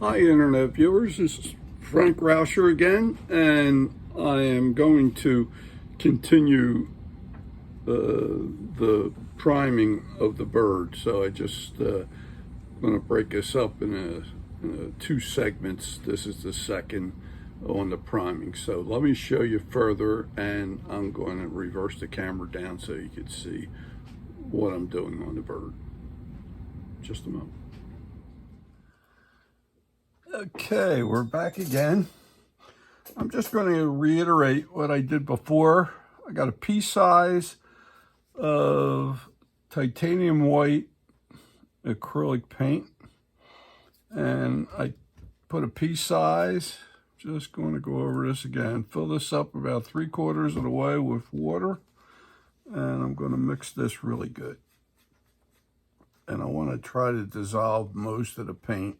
Hi, Internet viewers. This is Frank Rauscher again, and I am going to continue the priming of the bird. So I just going to break this up in two segments. This is the second on the priming. So let me show you further, and I'm going to reverse the camera down so you can see what I'm doing on the bird. Just a moment. Okay, we're back again. I'm just going to reiterate what I did before. I got a pea size of titanium white acrylic paint, and I put a pea size. Just going to go over this again. Fill this up about 3/4 of the way with water, and I'm going to mix this really good. And I want to try to dissolve most of the paint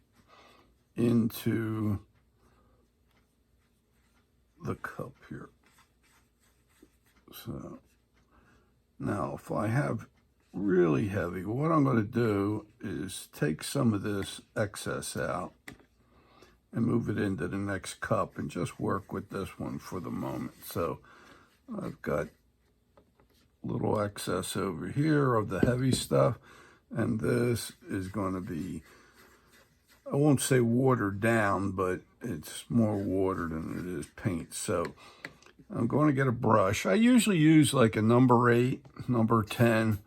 into the cup here. So now if I have really heavy, what I'm going to do is take some of this excess out and move it into the next cup and just work with this one for the moment. So I've got a little excess over here of the heavy stuff, and this is going to be, I won't say watered down, but it's more water than it is paint. So I'm going to get a brush. I usually use like a number 8, number 10.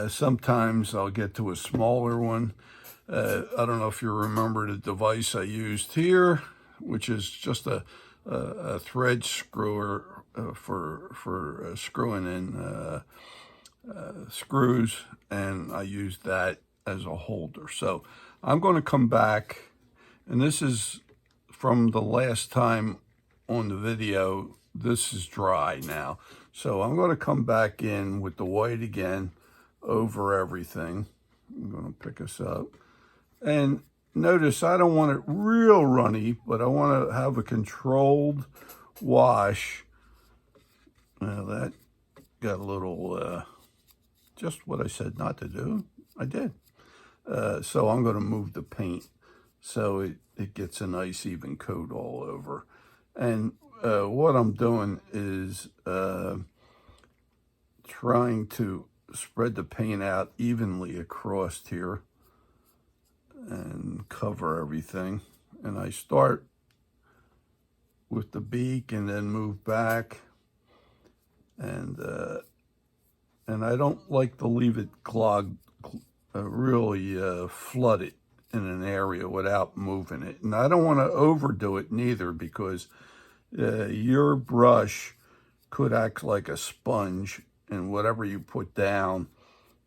Sometimes I'll get to a smaller one. I don't know if you remember the device I used here, which is just a thread screwer for screwing in screws, and I used that as a holder. So I'm going to come back, and this is from the last time on the video. This is dry now, so I'm going to come back in with the white again over everything. I'm going to pick this up, and notice I don't want it real runny, but I want to have a controlled wash. Now that got a little just what I said not to do, I did. So I'm going to move the paint so it gets a nice even coat all over. And what I'm doing is trying to spread the paint out evenly across here and cover everything. And I start with the beak and then move back. And I don't like to leave it clogged, really flood it in an area without moving it. And I don't want to overdo it neither, because your brush could act like a sponge, and whatever you put down,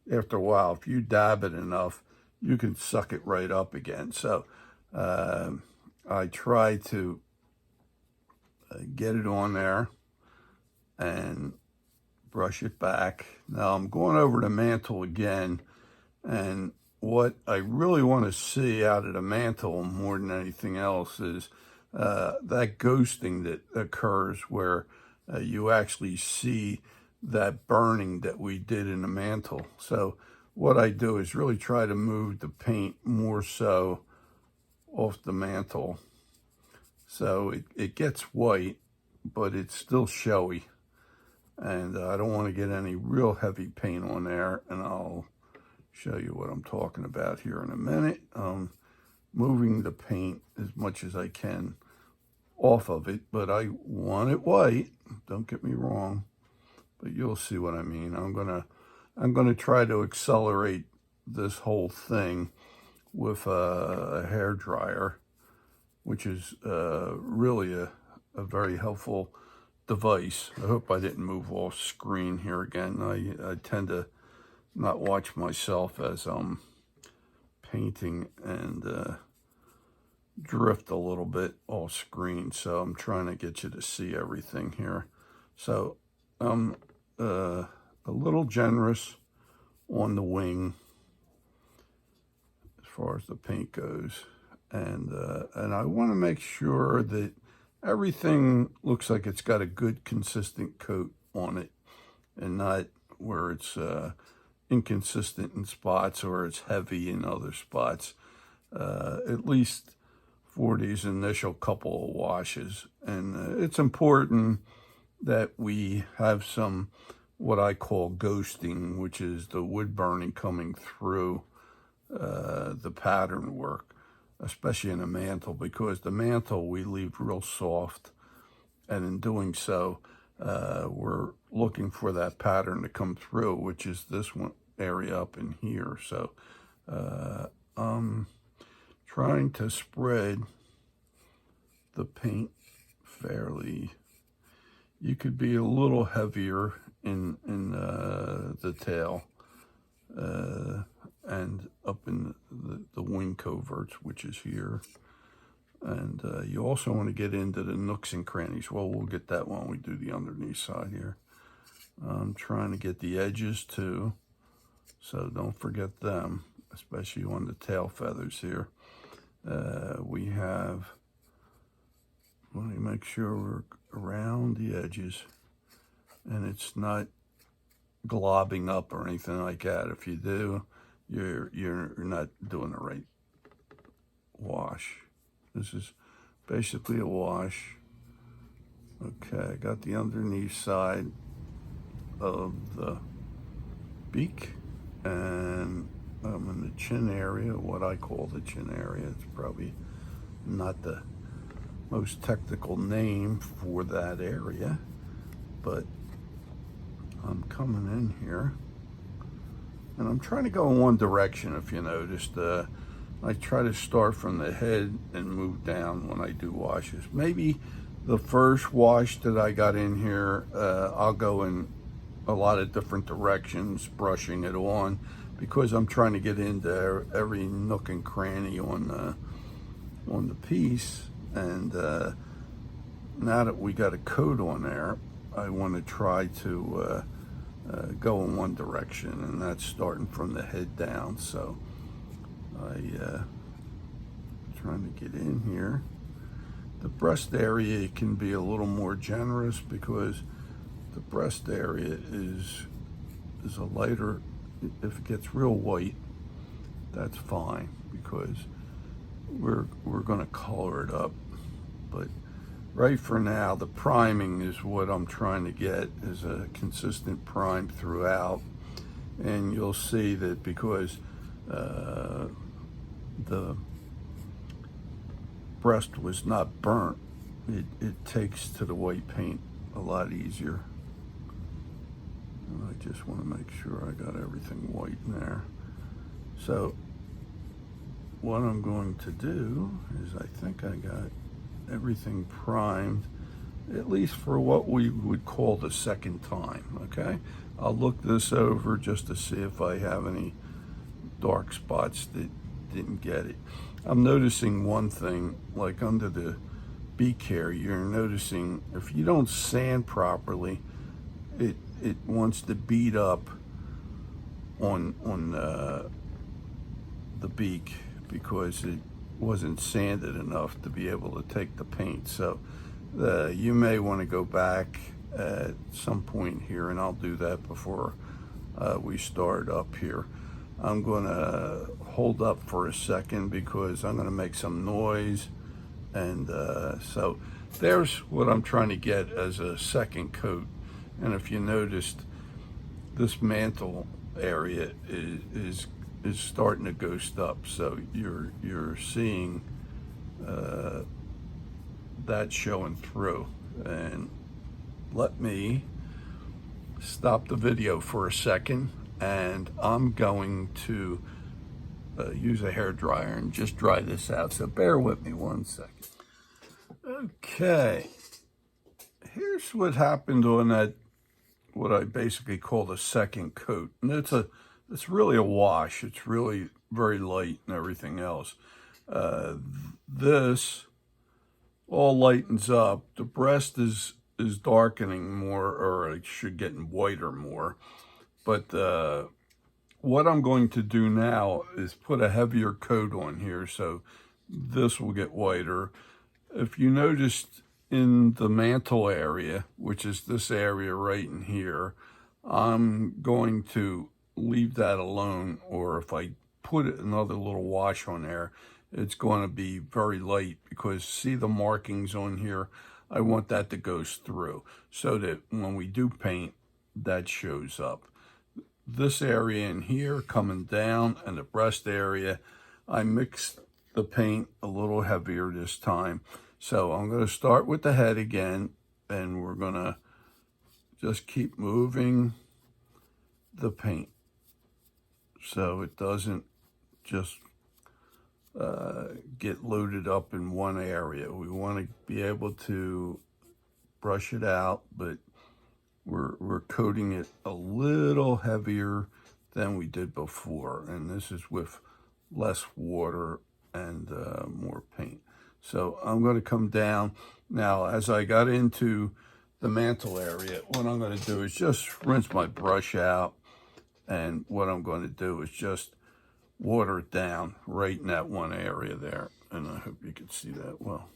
after a while, if you dab it enough, you can suck it right up again. So I try to get it on there and brush it back. Now I'm going over the mantle again, and what I really want to see out of the mantle more than anything else is that ghosting that occurs where you actually see that burning that we did in the mantle. So what I do is really try to move the paint more so off the mantle, so it gets white, but it's still showy. And I don't want to get any real heavy paint on there, and I'll show you what I'm talking about here in a minute. Moving the paint as much as I can off of it, but I want it white, don't get me wrong, but you'll see what I mean. I'm gonna try to accelerate this whole thing with a hair dryer, which is really a very helpful device. I hope I didn't move off screen here again. I tend to not watch myself as I'm painting and drift a little bit off screen, so I'm trying to get you to see everything here. So I'm a little generous on the wing as far as the paint goes, and I want to make sure that everything looks like it's got a good consistent coat on it, and not where it's inconsistent in spots or it's heavy in other spots. At least for these initial couple of washes. And it's important that we have some what I call ghosting, which is the wood burning coming through the pattern work, especially in a mantle, because the mantle we leave real soft, and in doing so we're looking for that pattern to come through, which is this one area up in here. So I'm trying to spread the paint fairly. You could be a little heavier in the tail and up in the wing coverts, which is here. And you also want to get into the nooks and crannies. Well, we'll get that when we do the underneath side here. I'm trying to get the edges too, so don't forget them, especially on the tail feathers here. We have, want to make sure we're around the edges and it's not globbing up or anything like that. If you do, you're not doing the right wash. This is basically a wash. Okay, I got the underneath side of the beak, and I'm in the chin area, what I call the chin area. It's probably not the most technical name for that area, but I'm coming in here and I'm trying to go in one direction. If you noticed, I try to start from the head and move down when I do washes. Maybe the first wash that I got in here, I'll go in a lot of different directions, brushing it on, because I'm trying to get into every nook and cranny on the piece. And now that we got a coat on there, I want to try to go in one direction, and that's starting from the head down. So trying to get in here. The breast area can be a little more generous, because the breast area is a lighter. If it gets real white, that's fine, because we're going to color it up. But right for now, the priming is what I'm trying to get, is a consistent prime throughout. And you'll see that because the breast was not burnt, it takes to the white paint a lot easier. And I just want to make sure I got everything white in there. So what I'm going to do is, I think I got everything primed, at least for what we would call the second time. Okay, I'll look this over just to see if I have any dark spots that didn't get it. I'm noticing one thing, like under the beak hair, you're noticing if you don't sand properly, it wants to beat up on the beak, because it wasn't sanded enough to be able to take the paint. So you may want to go back at some point here, and I'll do that before we start up here. I'm going to hold up for a second because I'm going to make some noise. And so there's what I'm trying to get as a second coat. And if you noticed, this mantle area is starting to ghost up. So you're seeing that showing through. And let me stop the video for a second, and I'm going to use a hair dryer and just dry this out. So bear with me 1 second. Okay, here's what happened on that, what I basically call the second coat. And it's really a wash. It's really very light and everything else. This all lightens up. The breast is darkening more, or it should get whiter more. But what I'm going to do now is put a heavier coat on here, so this will get whiter. If you noticed in the mantle area, which is this area right in here, I'm going to leave that alone, or if I put another little wash on there, it's going to be very light, because see the markings on here? I want that to go through so that when we do paint, that shows up. This area in here coming down and the breast area, I mixed the paint a little heavier this time. So I'm going to start with the head again, and we're going to just keep moving the paint so it doesn't just get loaded up in one area. We want to be able to brush it out, but we're coating it a little heavier than we did before, and this is with less water and more paint. So I'm going to come down now. As I got into the mantle area, what I'm going to do is just rinse my brush out, and what I'm going to do is just water it down right in that one area there, and I hope you can see that well.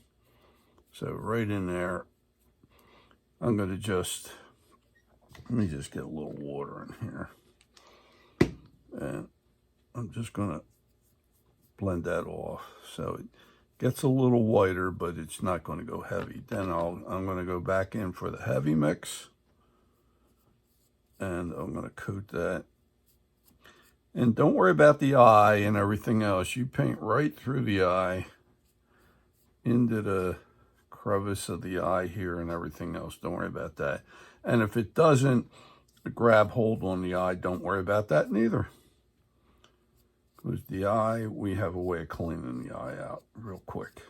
So right in there, I'm going to just, let me just get a little water in here, and I'm just going to blend that off so it gets a little whiter, but it's not going to go heavy. Then I'm going to go back in for the heavy mix, and I'm going to coat that. And don't worry about the eye and everything else. You paint right through the eye into the crevice of the eye here and everything else. Don't worry about that. And if it doesn't grab hold on the eye, don't worry about that neither. Because the eye, we have a way of cleaning the eye out real quick.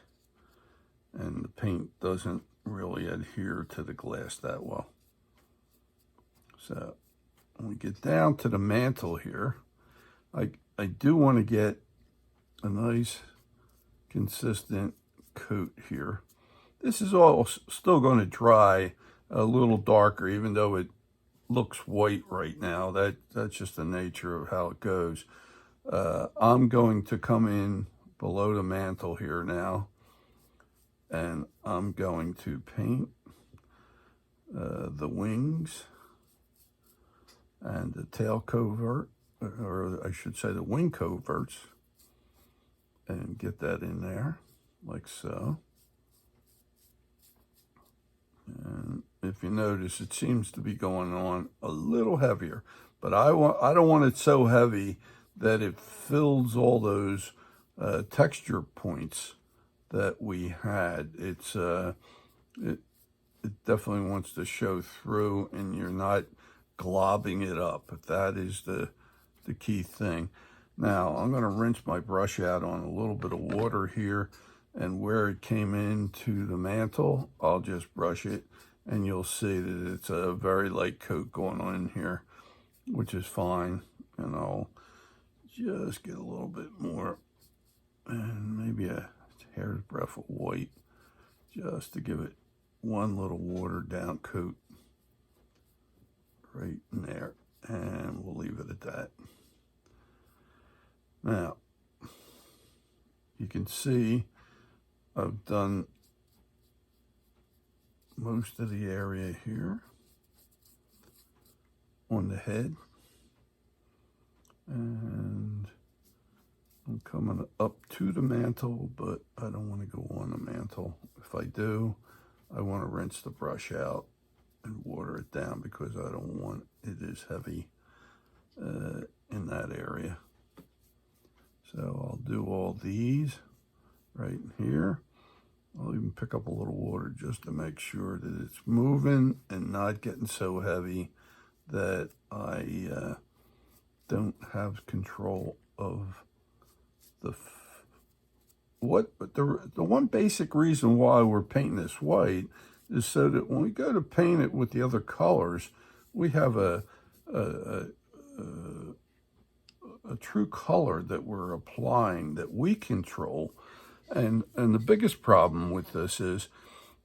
And the paint doesn't really adhere to the glass that well. So when we get down to the mantle here, I do want to get a nice consistent coat here. This is all still going to dry a little darker, even though it looks white right now. That's just the nature of how it goes. I'm going to come in below the mantle here now, and I'm going to paint the wings and the tail covert, or I should say the wing coverts, and get that in there like so. And if you notice, it seems to be going on a little heavier, but I don't want it so heavy that it fills all those texture points that we had. It definitely wants to show through, and you're not globbing it up. That is the key thing. Now I'm going to rinse my brush out on a little bit of water here, and where it came into the mantle, I'll just brush it, and you'll see that it's a very light coat going on in here, which is fine. And I'll just get a little bit more, and maybe a hair's breadth of white, just to give it one little watered down coat right in there, and we'll leave it at that. Now, you can see I've done most of the area here on the head, and I'm coming up to the mantle, but I don't want to go on the mantle. If I do, I want to rinse the brush out and water it down, because I don't want it as heavy in that area. So I'll do all these right here. I'll even pick up a little water just to make sure that it's moving and not getting so heavy that I don't have control of the one basic reason why we're painting this white is so that when we go to paint it with the other colors, we have a true color that we're applying, that we control. And the biggest problem with this is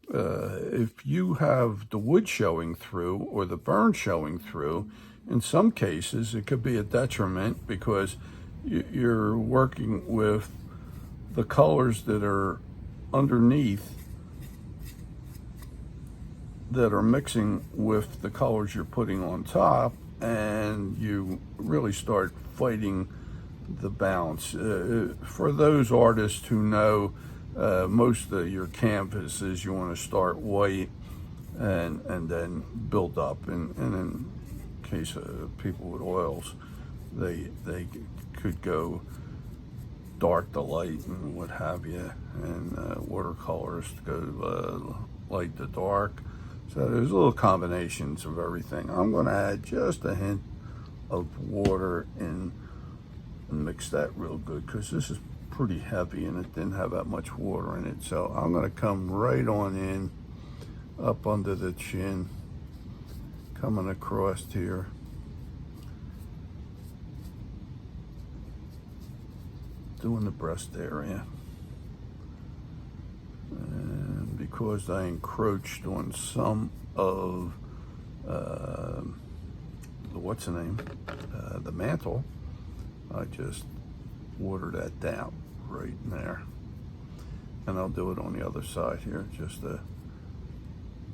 if you have the wood showing through or the burn showing through, in some cases it could be a detriment, because you're working with the colors that are underneath that are mixing with the colors you're putting on top, and you really start fighting the balance. For those artists who know, most of your canvases you want to start white and then build up. And in case of people with oils, they could go dark to light and what have you, and watercolors go light to dark. So there's little combinations of everything. I'm going to add just a hint of water in and mix that real good, because this is pretty heavy and it didn't have that much water in it. So I'm going to come right on in, up under the chin, coming across here. Doing the breast area. And because I encroached on some of what's the name, the mantle, I just water that down right in there. And I'll do it on the other side here, just to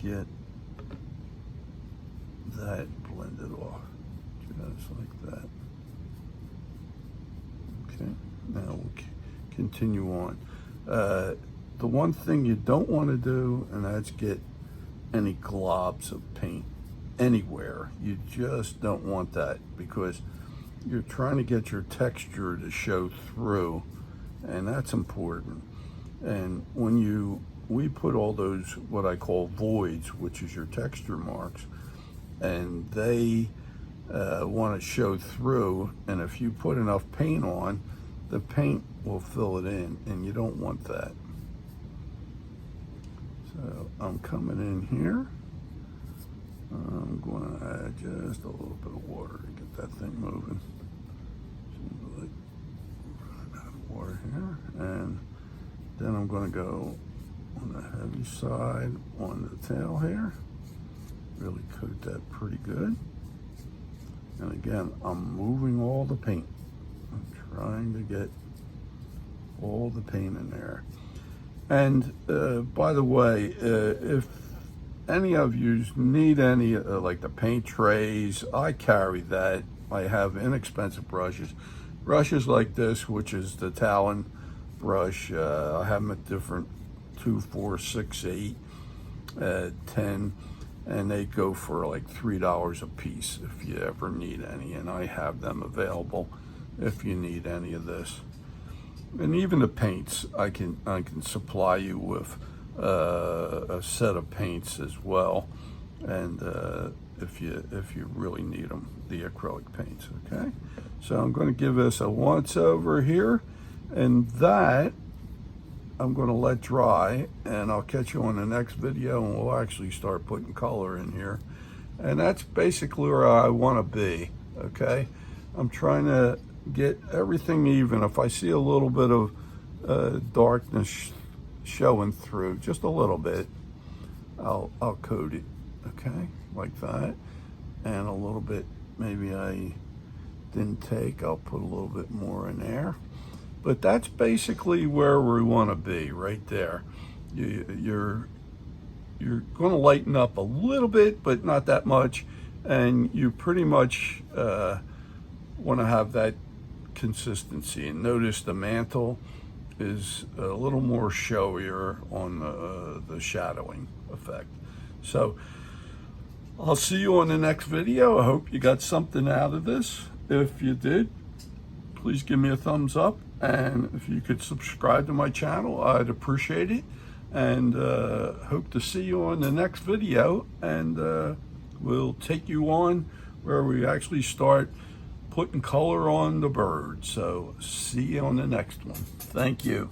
get that blended off, just like that. Okay, now we'll continue on. The one thing you don't want to do, and that's get any globs of paint anywhere. You just don't want that, because you're trying to get your texture to show through, and that's important. And when we put all those what I call voids, which is your texture marks, and they want to show through, and if you put enough paint on, the paint will fill it in, and you don't want that. So I'm coming in here. I'm going to add just a little bit of water to get that thing moving. Seems like running out of water here. And then I'm going to go on the heavy side on the tail here. Really coat that pretty good. And again, I'm moving all the paint. I'm trying to get all the paint in there. And by the way, if any of you need any, like the paint trays, I carry that. I have inexpensive brushes like this, which is the Talon brush. I have them at different 2, 4, 6, 8, 10, and they go for like $3 a piece if you ever need any, and I have them available if you need any of this. And even the paints, I can supply you with a set of paints as well, and if you really need them, the acrylic paints. Okay, so I'm going to give this a once over here, and that I'm going to let dry, and I'll catch you on the next video, and we'll actually start putting color in here. And that's basically where I want to be. Okay, I'm trying to get everything even. If I see a little bit of darkness showing through, just a little bit, I'll coat it, okay, like that. And a little bit, maybe I didn't take, I'll put a little bit more in there. But that's basically where we want to be, right there. You're going to lighten up a little bit, but not that much, and you pretty much want to have that consistency. And notice the mantle is a little more showier on the shadowing effect. So I'll see you on the next video. I hope you got something out of this. If you did, please give me a thumbs up, and if you could subscribe to my channel, I'd appreciate it. And hope to see you on the next video, and we'll take you on where we actually start putting color on the bird. So see you on the next one. Thank you.